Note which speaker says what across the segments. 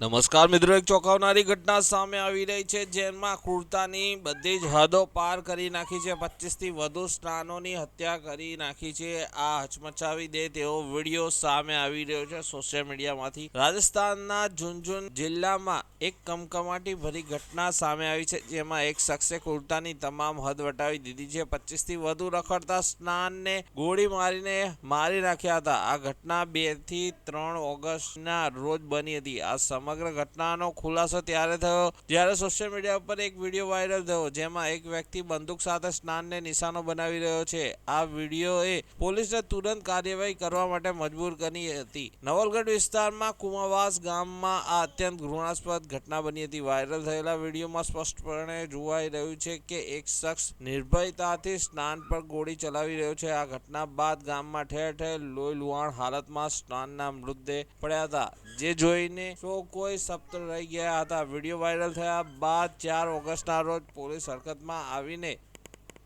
Speaker 1: નમસ્કાર મિત્રો, એક ચોંકાવનારી ઘટના સામે આવી રહી છે, જેમાં ક્રૂરતાની બધી જ હદો પાર કરી નાખી છે। 25થી વધુ શ્વાનોની હત્યા કરી નાખી છે। આ હચમચાવી દે તેવો વિડીયો સામે આવી રહ્યો છે સોશિયલ મીડિયામાંથી। રાજસ્થાનના ઝુંઝુનુ જિલ્લામાં એક કમકમાટી ભરી ઘટના સામે આવી છે, જેમાં એક શખ્સે ક્રૂરતાની તમામ હદ વટાવી દીધી છે। 25થી વધુ રખડતા શ્વાનને ગોળી મારીને મારી નાખ્યા હતા। આ ઘટના 2 થી 3 ઓગસ્ટના રોજ બની હતી। આ સમગ્ર ઘટનાનો ખુલાસો ત્યારે થયો જ્યારે સોશિયલ મીડિયા પર એક વિડીયો વાયરલ થયો, જેમાં એક વ્યક્તિ બંદૂક સાથે શ્વાનને નિશાનો બનાવી રહ્યો છે। આ વિડીયોએ પોલીસને તુરંત કાર્યવાહી કરવા માટે મજબૂર કરી હતી। નવલગઢ વિસ્તારમાં કુમાવાસ ગામમાં આ અત્યંત ઘૃણાસ્પદ ઘટના બની હતી। વાયરલ થયેલા વિડીયોમાં સ્પષ્ટપણે જોવાઈ રહ્યું છે કે એક શખ્સ નિર્ભયતાથી શ્વાન પર ગોળી ચલાવી રહ્યો છે। આ ઘટના બાદ ગામમાં ઠેર ઠેર લોહીલુહાણ હાલતમાં શ્વાનના મૃતદેહ પડ્યા હતા, જે જોઈને સૌ કોઈ સ્તબ્ધ રહી ગયા હતા। વિડીયો વાયરલ થયા બાદ 4 ઓગસ્ટના રોજ પોલીસ હરકતમાં આવીને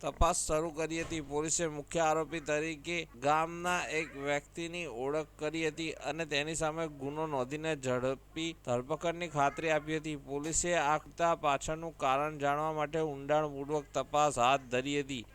Speaker 1: તપાસ શરૂ કરી હતી। પોલીસે મુખ્ય આરોપી તરીકે ગામના એક વ્યક્તિની ઓળખ કરી હતી અને તેની સામે ગુનો નોંધીને ઝડપી ધરપકડની ખાતરી આપી હતી। પોલીસે આ ઘટના પાછળનું કારણ જાણવા માટે ઊંડાણપૂર્વક તપાસ હાથ ધરી હતી,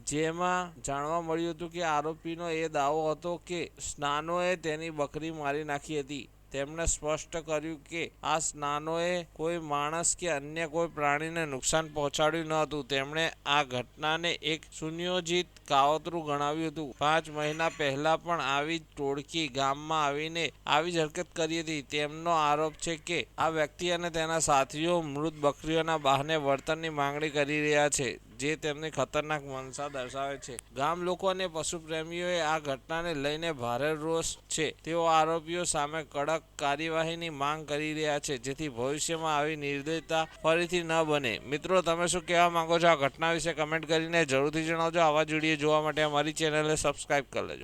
Speaker 1: જેમાં જાણવા મળ્યું હતું કે આરોપીનો એ દાવો હતો કે શ્વાનોએ તેની બકરી મારી નાખી હતી। તેમણે સ્પષ્ટ કર્યું કે આ શ્વાનોએ કોઈ માણસ કે અન્ય કોઈ પ્રાણીને નુકસાન પહોંચાડ્યું ન હતું। તેમણે આ ઘટનાને એક સુનિયોજિત કાવતરું ગણાવ્યું હતું। 5 મહિના પહેલા પણ આવી જ ટોળકી ગામમાં આવીને આવી જ હરકત કરી હતી। તેમનો આરોપ છે કે આ વ્યક્તિ અને તેના સાથીઓ મૃત બકરીઓના બહાને વળતરની માંગણી કરી રહ્યા છે, જે તેમની ખતરનાક મનસા દર્શાવે છે। ગામ લોકો અને પશુપ્રેમીઓએ આ ઘટનાને લઈને ભારે રોષ છે। તેઓ આરોપીઓ સામે કડક કાર્યવાહીની માંગ કરી રહ્યા છે, જેથી ભવિષ્યમાં આવી નિર્દયતા ફરીથી ન બને। મિત્રો, તમે શું કહેવા માંગો છો આ ઘટના વિશે? કમેન્ટ કરીને જરૂરથી જણાવજો। આવા જ વિડીયો જોવા માટે અમારી ચેનલને સબસ્ક્રાઇબ કરી લેજો।